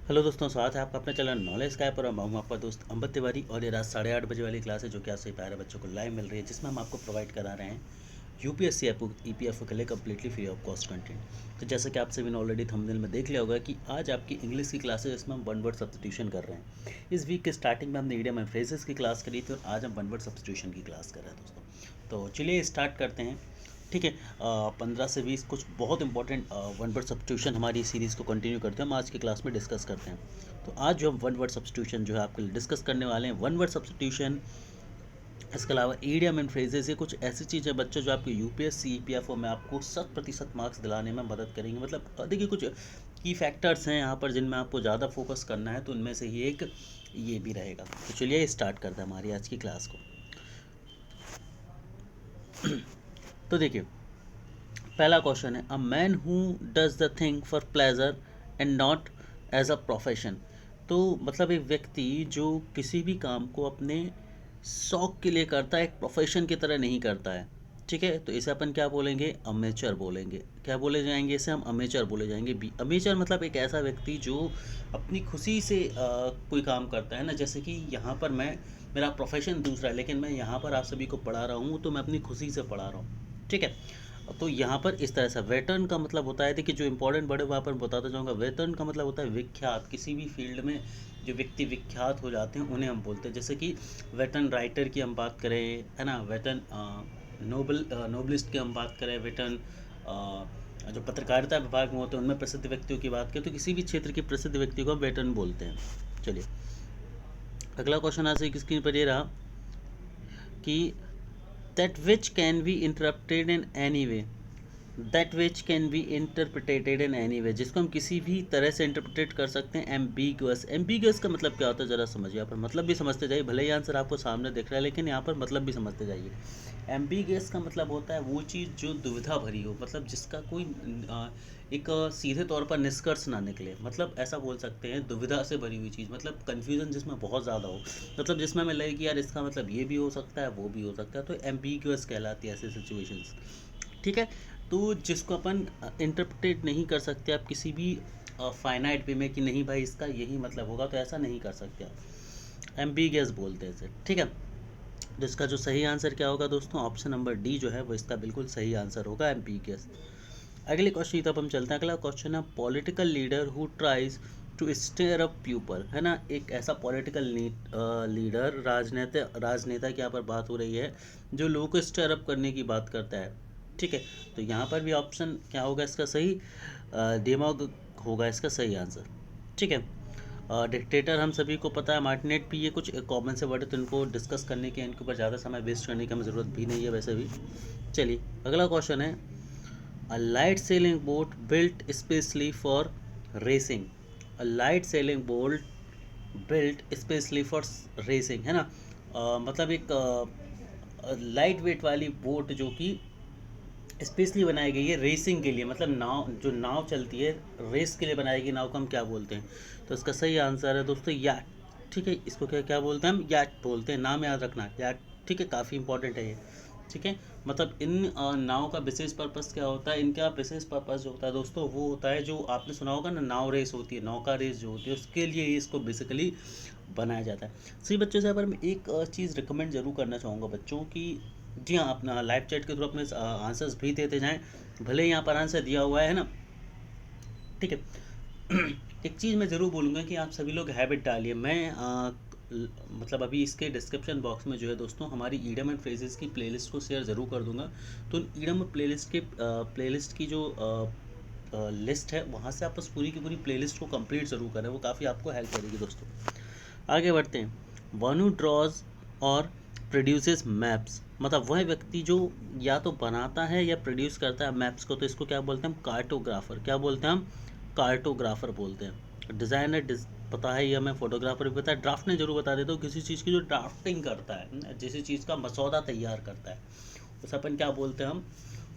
Hello दोस्तों, स्वागत है आपका अपने चैनल नॉलेज स्काई पर। मैं हूं आपका दोस्त अंबत तिवारी और ये रात 8:30 बजे वाली क्लास है जो कि आपसे प्यारे बच्चों को लाइव मिल रही है, जिसमें हम आपको प्रोवाइड करा रहे हैं यूपीएससी ईपीएफओ के लिए completely free of cost content. तो जैसा कि आप सभी ने ऑलरेडी थंबनेल में देख लिया होगा कि आज आपकी इंग्लिश की क्लास है जिसमें हम वन वर्ड सब्स्टिट्यूशन कर रहे हैं। इस वीक के स्टार्टिंग में हमने इडियम एंड फ्रेजेस की क्लास करी थी और आज हम वन वर्ड सब्स्टिट्यूशन की क्लास कर रहे हैं दोस्तों। तो चलिए स्टार्ट करते हैं। ठीक है, 15 से 20 कुछ बहुत इंपॉर्टेंट वन वर्ड सब्स्टिट्यूशन हमारी सीरीज़ को कंटिन्यू करते हैं, हम आज की क्लास में डिस्कस करते हैं। तो आज जो हम वन वर्ड सब्स्टिट्यूशन जो है आपके लिए डिस्कस करने वाले हैं, वन वर्ड सब्स्टिट्यूशन, इसके अलावा ईडियम एंड फ्रेजेस, ये कुछ ऐसी चीज़ें बच्चों जो आपके यूपीएससी ईपीएफओ में आपको 100% मार्क्स दिलाने में मदद करेंगे। मतलब देखिए, कुछ की फैक्टर्स हैं यहाँ पर जिनमें आपको ज़्यादा फोकस करना है, तो उनमें से ही एक ये भी रहेगा। तो चलिए स्टार्ट करते हैं हमारी आज की क्लास को। तो देखिए, पहला क्वेश्चन है, a man who does the thing for pleasure and not as a profession. तो मतलब एक व्यक्ति जो किसी भी काम को अपने शौक के लिए करता है, एक प्रोफेशन की तरह नहीं करता है। ठीक है, तो इसे अपन क्या बोलेंगे? अमेचर बोलेंगे। क्या बोले जाएंगे? इसे हम अमेचर बोले जाएंगे। बी अमेचर मतलब एक ऐसा व्यक्ति जो अपनी खुशी से कोई काम करता है ना। जैसे कि यहाँ पर मेरा प्रोफेशन दूसरा है, लेकिन मैं यहाँ पर आप सभी को पढ़ा रहा हूँ तो मैं अपनी खुशी से पढ़ा रहा हूँ। ठीक है, तो यहाँ पर इस तरह से वेटर्न का मतलब होता है, देखिए जो इंपॉर्टेंट वर्ड है वहाँ पर बताता जाऊँगा। वेटर्न का मतलब होता है विख्यात, किसी भी फील्ड में जो व्यक्ति विख्यात हो जाते हैं उन्हें हम बोलते हैं। जैसे कि वेटर्न राइटर की हम बात करें, है ना, वेटर्न नोबलिस्ट की हम बात करें, वेटर्न जो पत्रकारिता विभाग में होते हैं उनमें प्रसिद्ध व्यक्तियों की बात करें, तो किसी भी क्षेत्र के प्रसिद्ध व्यक्ति को हम वेटर्न बोलते हैं। चलिए अगला क्वेश्चन आज से स्क्रीन पर ये रहा कि that which can be interpreted in any way, that which can be interpreted in any way, जिसको हम किसी भी तरह से इंटरप्रेट कर सकते हैं। एम्बिगुअस, एम्बिगुअस का मतलब क्या होता है जरा समझिए। यहाँ पर मतलब भी समझते जाइए, भले ही आंसर आपको सामने दिख रहा है लेकिन यहाँ पर मतलब भी समझते जाइए। एम्बिगुअस का मतलब होता है वो चीज़ जो दुविधा भरी हो, मतलब जिसका कोई एक सीधे तौर पर निष्कर्ष ना निकले। मतलब ऐसा बोल सकते हैं दुविधा से भरी हुई चीज़, मतलब कन्फ्यूज़न जिसमें बहुत ज़्यादा हो, मतलब जिसमें हमें लगे कि यार इसका मतलब ये भी हो सकता है वो भी हो सकता है, तो एम्बिगुअस कहलाती है ऐसे सिचुएशंस। ठीक है, तो जिसको अपन इंटरप्रेट नहीं कर सकते आप किसी भी फाइनाइट वे में कि नहीं भाई इसका यही मतलब होगा, तो ऐसा नहीं कर सकते आप, एम्बिगुअस बोलते हैं इसे। ठीक है, तो इसका जो सही आंसर क्या होगा दोस्तों? ऑप्शन नंबर डी जो है वो इसका बिल्कुल सही आंसर होगा, एम्बिगुअस। अगले क्वेश्चन की तरफ हम चलते हैं। अगला क्वेश्चन है, political leader who tries to stir up people, है ना, एक ऐसा पॉलिटिकल लीडर, राजनेता की यहाँ पर बात हो रही है जो लोगों को स्टेयर अप करने की बात करता है। ठीक है, तो यहाँ पर भी ऑप्शन क्या होगा इसका सही? डेमाग होगा इसका सही आंसर। ठीक है, डिक्टेटर हम सभी को पता है, मार्टिनेट भी, ये कुछ कॉमन से वर्ड है तो इनको डिस्कस करने के, इनके ऊपर ज़्यादा समय वेस्ट करने की हमें ज़रूरत भी नहीं है वैसे भी। चलिए अगला क्वेश्चन है, a light sailing boat built specially for racing, a light sailing boat built specially for racing, है ना। मतलब एक लाइट वेट वाली बोट जो कि स्पेशली बनाई गई है रेसिंग के लिए, मतलब नाव, जो नाव चलती है रेस के लिए बनाई गई नाव को हम क्या बोलते हैं? तो इसका सही आंसर है दोस्तों याट। ठीक है, इसको क्या क्या बोलते हैं? हम याट बोलते हैं, नाम याद रखना याट। ठीक है, काफ़ी इंपॉर्टेंट है ये। ठीक है, मतलब इन नाव का विशेष पर्पस क्या होता है? इनका विशेष पर्पस जो होता है दोस्तों वो होता है, जो आपने सुना होगा ना, नाव रेस होती है, नौका रेस जो होती है, उसके लिए इसको बेसिकली बनाया जाता है। सही बच्चों से यहाँ पर मैं एक चीज़ रिकमेंड जरूर करना चाहूँगा बच्चों की, जी हाँ, अपना लाइव चैट के थ्रू अपने आंसर्स भी देते जाएं, भले ही यहाँ पर आंसर दिया हुआ है ना। ठीक है, एक चीज़ मैं ज़रूर बोलूँगा कि आप सभी लोग हैबिट डालिए। मैं मतलब अभी इसके डिस्क्रिप्शन बॉक्स में जो है दोस्तों हमारी ईडियम एंड फ्रेजेस की प्लेलिस्ट को शेयर ज़रूर कर दूंगा। तो ईडियम प्लेलिस्ट की जो लिस्ट है वहाँ से आप बस पूरी की पूरी प्लेलिस्ट को कंप्लीट ज़रूर करें, वो काफ़ी आपको हेल्प करेगी दोस्तों। आगे बढ़ते हैं। वन हू ड्रॉज और प्रोड्यूसेस मैप्स, मतलब वह व्यक्ति जो या तो बनाता है या प्रोड्यूस करता है मैप्स को, तो इसको क्या बोलते हैं? हम कार्टोग्राफर। क्या बोलते हैं? हम कार्टोग्राफर बोलते हैं। डिज़ाइनर पता है, ये हमें फोटोग्राफर भी पता है। ड्राफ्ट ने जरूर बता देता हूँ, किसी चीज़ की जो ड्राफ्टिंग करता है, जिस चीज़ का मसौदा तैयार करता है, उस अपन क्या बोलते हैं? हम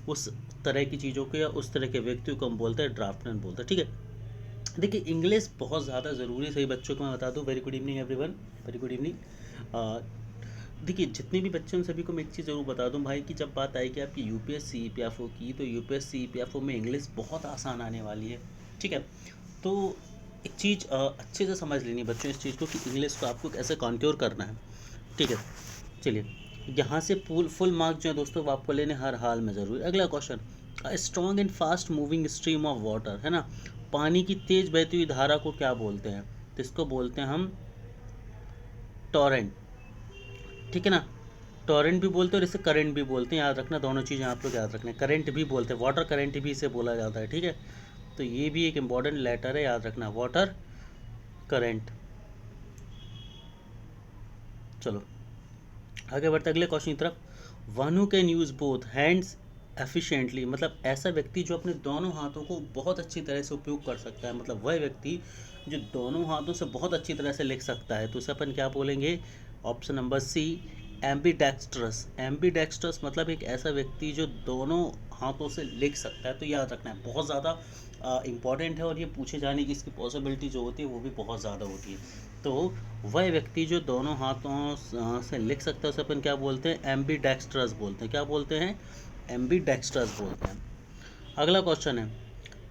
उस तरह की चीज़ों को या उस तरह के व्यक्तियों को हम बोलते हैं ड्राफ्टमैन बोलते हैं। ठीक है, देखिए इंग्लिश बहुत ज़्यादा ज़रूरी है सही बच्चों को मैं बता दूं। Very good evening everyone, very good evening. देखिए जितने भी बच्चे उन सभी को मैं एक चीज़ ज़रूर बता दूं भाई, कि जब बात आएगी आपकी यूपीएससी ईपीएफओ की, तो यूपीएससी ईपीएफओ में इंग्लिश बहुत आसान आने वाली है। ठीक है, तो एक चीज़ अच्छे से समझ लेनी है बच्चों इस चीज़ को कि इंग्लिश को आपको कैसे कॉन्ट्योर करना है। ठीक है, चलिए यहाँ से फुल फुल मार्क जो है दोस्तों वो आपको लेने हर हाल में ज़रूरी। अगला question, a strong and fast moving stream of water, है ना, पानी की तेज बहती हुई धारा को क्या बोलते हैं? तो इसको बोलते हैं हम टॉरेंट। ठीक है ना, टॉरेंट भी बोलते हैं और इसे करंट भी बोलते हैं, याद रखना दोनों चीज़ें आप लोग याद रखना। करंट भी बोलते हैं, वाटर करंट भी इसे बोला जाता है। ठीक है, तो ये भी एक इम्पॉर्टेंट लेटर है, याद रखना, वाटर करंट। चलो आगे बढ़ते अगले क्वेश्चन की तरफ। One who can use both hands efficiently, मतलब ऐसा व्यक्ति जो अपने दोनों हाथों को बहुत अच्छी तरह से उपयोग कर सकता है, मतलब वह व्यक्ति जो दोनों हाथों से बहुत अच्छी तरह से लिख सकता है, तो उसे अपन क्या बोलेंगे? Option number C, ambidextrous. Ambidextrous मतलब एक ऐसा व्यक्ति जो दोनों हाथों से लिख सकता है। तो याद रखना है, बहुत ज़्यादा इम्पॉर्टेंट है और ये पूछे जाने की इसकी पॉसिबिलिटी जो होती है वो भी बहुत ज़्यादा होती है। तो वह व्यक्ति जो दोनों हाथों से लिख सकता है उसे अपन क्या बोलते हैं? एम्बीडेक्स्ट्रस बोलते हैं। क्या बोलते हैं? एम्बीडेक्स्ट्रस बोलते हैं। अगला क्वेश्चन है,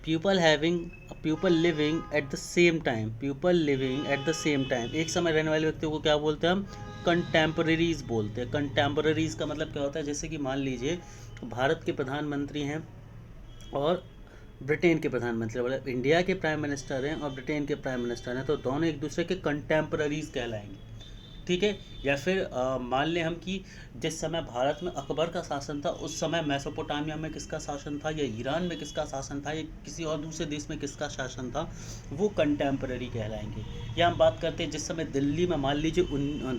people having people living at the same time, people living at the same time, एक समय रहने वाले व्यक्तियों को क्या बोलते हैं? हम कंटेम्पररीज बोलते हैं। कंटेम्पररीज का मतलब क्या होता है? जैसे कि मान लीजिए भारत के प्रधानमंत्री हैं और ब्रिटेन के प्रधानमंत्री, मतलब इंडिया के प्राइम मिनिस्टर हैं और ब्रिटेन के प्राइम मिनिस्टर हैं, तो दोनों एक दूसरे के कंटेम्पररीज कहलाएंगे। ठीक है, या फिर मान लें हम कि जिस समय भारत में अकबर का शासन था उस समय मेसोपोटामिया में किसका शासन था, या ईरान में किसका शासन था, या किसी और दूसरे देश में किसका शासन था, वो कंटेम्पररी कहलाएंगे। या हम बात करते हैं जिस समय दिल्ली में, मान लीजिए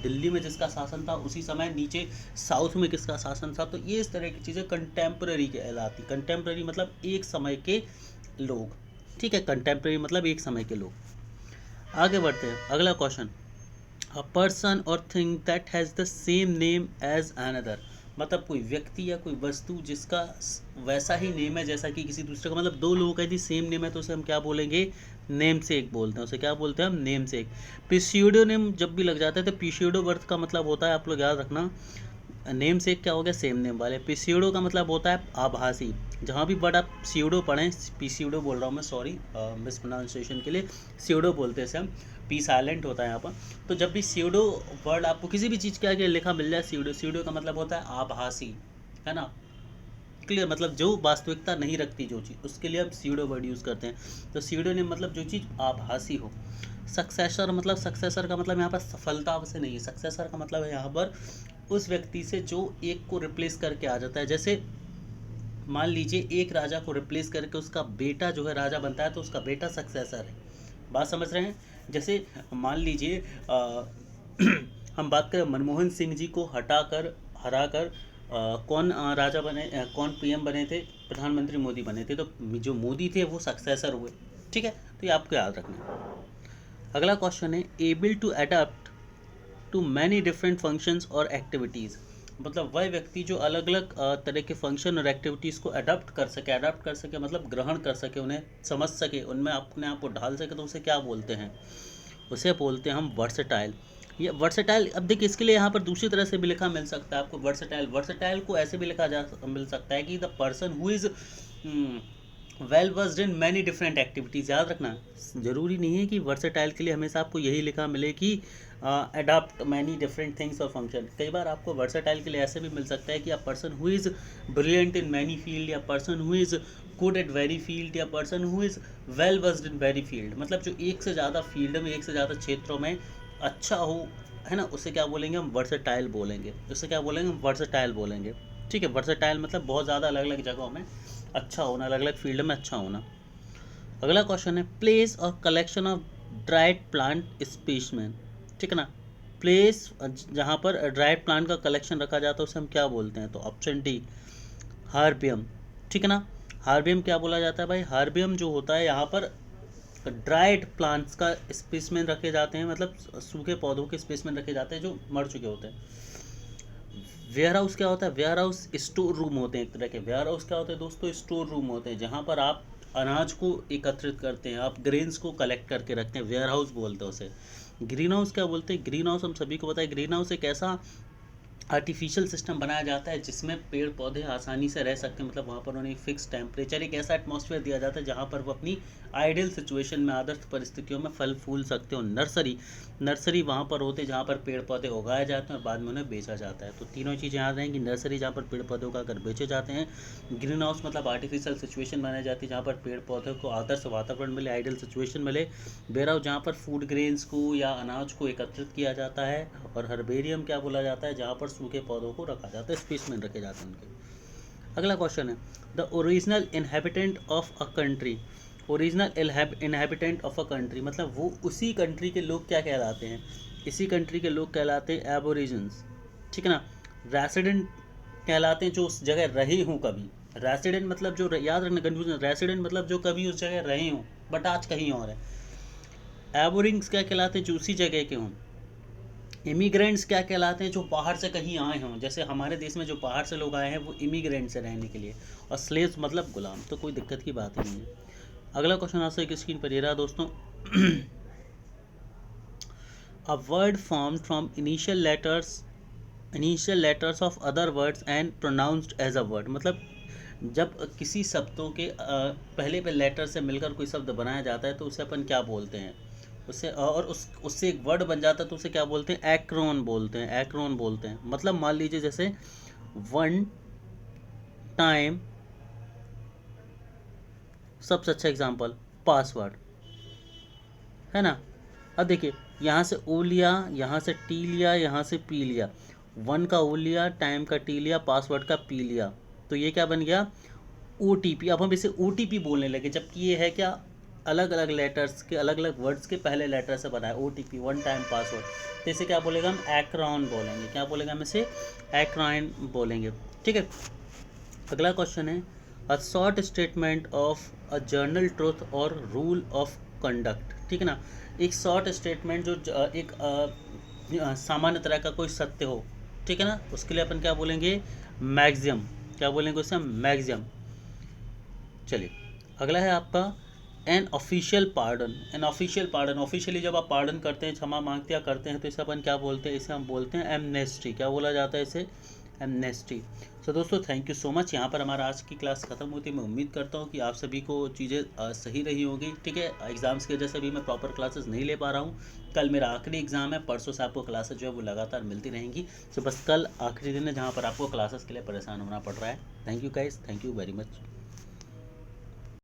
दिल्ली में जिसका शासन था उसी समय नीचे साउथ में किसका शासन था, तो ये इस तरह की चीज़ें कंटेम्पररी कहलाती। कंटेम्पररी मतलब एक समय के लोग। ठीक है, कंटेम्पररी मतलब एक समय के लोग। आगे बढ़ते हैं अगला question, a person or thing that has the same name as another, मतलब कोई व्यक्ति या कोई वस्तु जिसका वैसा ही नेम है जैसा कि किसी दूसरे का, मतलब दो लोगों का यदि सेम नेम है तो उसे हम क्या बोलेंगे? नेम से एक बोलते हैं। उसे क्या बोलते हैं हम? नेम से एक। पिस्यूडोनिम जब भी लग जाता है तो पिस्यूडो वर्ड का मतलब होता है, आप लोग याद रखना, नेम से क्या हो गया? सेम नेम वाले। पिस्यूडो का मतलब होता है आभासी। जहाँ भी वर्ड आप स्यूडो पढ़ें, पीस्यूडो बोल रहा हूँ मैं, सॉरी मिस प्रोनाउंसिएशन के लिए, स्यूडो बोलते हैं इसे हम, पी साइलेंट होता है यहाँ पर। तो जब भी स्यूडो वर्ड आपको किसी भी चीज़ के आगे लिखा मिल जाए, स्यूडो, स्यूडो का मतलब होता है आभासी, है ना, क्लियर, मतलब जो वास्तविकता नहीं रखती जो चीज़, उसके लिए हम स्यूडो वर्ड यूज़ करते हैं। तो स्यूडो ने मतलब जो चीज़ आभासी हो। सक्सेसर मतलब, सक्सेसर का मतलब यहाँ पर सफलता से नहीं है, सक्सेसर का मतलब है यहाँ पर उस व्यक्ति से जो एक को रिप्लेस करके आ जाता है। जैसे मान लीजिए एक राजा को रिप्लेस करके उसका बेटा जो है राजा बनता है, तो उसका बेटा सक्सेसर है। बात समझ रहे हैं? जैसे मान लीजिए हम बात करें मनमोहन सिंह जी को हराकर कौन राजा बने, कौन पीएम बने थे? प्रधानमंत्री मोदी बने थे। तो जो मोदी थे वो सक्सेसर हुए। ठीक है, तो ये आपको याद रखना है। अगला क्वेश्चन है, able to adapt to many different functions और एक्टिविटीज़, मतलब वह व्यक्ति जो अलग अलग तरह के फंक्शन और एक्टिविटीज़ को अडाप्ट कर सके मतलब ग्रहण कर सके, उन्हें समझ सके, उनमें अपने आप को ढाल सके, तो उसे क्या बोलते हैं? उसे बोलते हैं हम वर्सेटाइल। ये वर्सेटाइल, अब देखिए इसके लिए यहाँ पर दूसरी तरह से भी लिखा मिल सकता है आपको। वर्सेटाइल, वर्सेटाइल को ऐसे भी लिखा जा मिल सकता है कि the person who is well versed in many different activities. याद रखना, ज़रूरी नहीं है कि वर्सेटाइल के लिए हमेशा आपको यही लिखा मिले कि अडॉप्ट मैनी डिफरेंट थिंग्स और फंक्शन। कई बार आपको वर्सेटाइल के लिए ऐसे भी मिल सकता है कि a person who is brilliant in many field, या person who is good at very field, या person who is well versed in very field, मतलब जो एक से ज़्यादा फील्ड में, एक से ज़्यादा क्षेत्रों में अच्छा हो, है ना, उसे क्या बोलेंगे? हम वर्सेटाइल बोलेंगे। उसे क्या बोलेंगे? हम वर्सेटाइल बोलेंगे। ठीक है, वर्सेटाइल मतलब बहुत ज़्यादा अलग अलग जगहों में अच्छा होना, अलग अलग फील्ड में अच्छा होना। अगला क्वेश्चन है, प्लेस और collection of dried plant specimen. ठीक है ना, प्लेस जहाँ पर ड्राइड प्लांट का कलेक्शन रखा जाता है उसे हम क्या बोलते हैं? तो ऑप्शन डी, हार्बियम। ठीक है ना, हार्बियम क्या बोला जाता है भाई? हार्बियम जो होता है यहाँ पर ड्राइड प्लांट्स का स्पेसिमेन रखे जाते हैं, मतलब सूखे पौधों के स्पेसिमेन रखे जाते हैं जो मर चुके होते हैं। वेयर हाउस क्या होता है? वेयर हाउस स्टोर रूम होते हैं एक तरह के। वेयर हाउस क्या होते हैं दोस्तों? स्टोर रूम होते हैं जहाँ पर आप अनाज को एकत्रित करते हैं, आप ग्रेन्स को कलेक्ट करके रखते हैं, वेयर हाउस बोलते हैं उसे। ग्रीन हाउस क्या बोलते हैं? ग्रीन हाउस हम सभी को पता है, ग्रीन हाउस एक ऐसा आर्टिफिशियल सिस्टम बनाया जाता है जिसमें पेड़ पौधे आसानी से रह सकते हैं, मतलब वहाँ पर उन्हें फिक्स टेम्परेचर, एक ऐसा एटमॉस्फेयर दिया जाता है जहाँ पर वो अपनी आइडियल सिचुएशन में, आदर्श परिस्थितियों में फल फूल सकते हो। नर्सरी वहाँ पर होते हैं जहाँ पर पेड़ पौधे उगाए जाते हैं और बाद में उन्हें बेचा जाता है। तो तीनों चीज़ें याद रहेंगी, नर्सरी जहाँ पर पेड़ पौधे उगाकर बेचे जाते हैं, ग्रीन हाउस मतलब आर्टिफिशियल सिचुएशन बनाई जाती है जहाँ पर पेड़ पौधे को आदर्श वातावरण मिले, आइडियल सिचुएशन मिले, वेयर हाउस जहाँ पर फूड ग्रेन्स को या अनाज को एकत्रित किया जाता है, और हर्बेरियम क्या बोला जाता है जहाँ पर सूखे पौधों को रखा जाता है, स्पेसमेन रखे जाते हैं उनके। अगला क्वेश्चन है, the original inhabitant of a country. Original inhabitant of a country मतलब वो उसी कंट्री के लोग क्या कहलाते हैं, इसी कंट्री के लोग कहलाते हैं एबोरिजिन्स, ठीक है ना। रेसिडेंट कहलाते हैं जो उस जगह रहे हूँ कभी। रेसिडेंट मतलब जो, याद रखना कन्फ्यूजन, रेसिडेंट मतलब जो कभी उस जगह रहे हूँ बट आज कहीं और है। एबोरिंग्स क्या कहलाते हैं, जो उसी जगह के हों। इमिग्रेंट्स क्या कहलाते हैं, जो बाहर से कहीं आए हों, जैसे हमारे देश में जो बाहर से लोग आए हैं वो इमिग्रेंट्स हैं रहने के लिए। और स्लेव्स मतलब गुलाम, तो कोई दिक्कत की बात ही नहीं है। अगला क्वेश्चन आंसर की स्क्रीन पर ये रहा दोस्तों। A word form from initial letters of other words and pronounced as a word, मतलब जब किसी शब्दों के पहले पे लेटर से मिलकर कोई शब्द बनाया जाता है तो उसे अपन क्या बोलते हैं, उससे और उससे एक वर्ड बन जाता है तो उसे क्या बोलते हैं, एक्रोन बोलते हैं, एक्रोन बोलते हैं। मतलब मान लीजिए जैसे वन टाइम, सबसे अच्छा एग्जांपल पासवर्ड, है ना। अब देखिए यहाँ से ओ लिया, यहाँ से टी लिया, यहाँ से पी लिया, वन का ओ लिया, टाइम का टी लिया, पासवर्ड का पी लिया, तो ये क्या बन गया, ओ टी पी। अब हम इसे ओ टी पी बोलने लगे, जबकि ये है क्या, अलग अलग लेटर्स के, अलग अलग वर्ड्स के पहले लेटर से बना है, O T P, one time password. तो इसे क्या बोलेगा, हम एक्रॉन बोलेंगे, क्या बोलेंगे हम इसे, एक्रॉन बोलेंगे, ठीक है। अगला क्वेश्चन है, a short statement of a journal truth और रूल ऑफ कंडक्ट, ठीक है ना। एक शॉर्ट स्टेटमेंट जो एक सामान्य तरह का कोई सत्य हो, ठीक है ना, उसके लिए अपन क्या बोलेंगे, मैक्सियम, क्या बोलेंगे उसे, मैक्सियम। चलिए अगला है आपका an official pardon. An official pardon, officially जब आप पार्डन करते हैं, क्षमा मांगते या करते हैं, तो इसे अपन क्या बोलते हैं, इसे हम बोलते हैं एमनेस्टी। क्या बोला जाता है इसे, एमनेस्टी। सो दोस्तों थैंक यू सो मच, यहाँ पर हमारा आज की क्लास खत्म होती है। मैं उम्मीद करता हूँ कि आप सभी को चीज़ें सही रही होगी, ठीक है। एग्जाम्स की वजह से भी मैं प्रॉपर क्लासेस नहीं ले पा रहा हूँ। कल मेरा आखिरी एग्जाम है, परसों से आपको क्लासेस जो है वो लगातार मिलती रहेंगी। सो बस कल आखिरी दिन है जहाँ पर आपको क्लासेस के लिए परेशान होना पड़ रहा है। Thank you guys, thank you very much.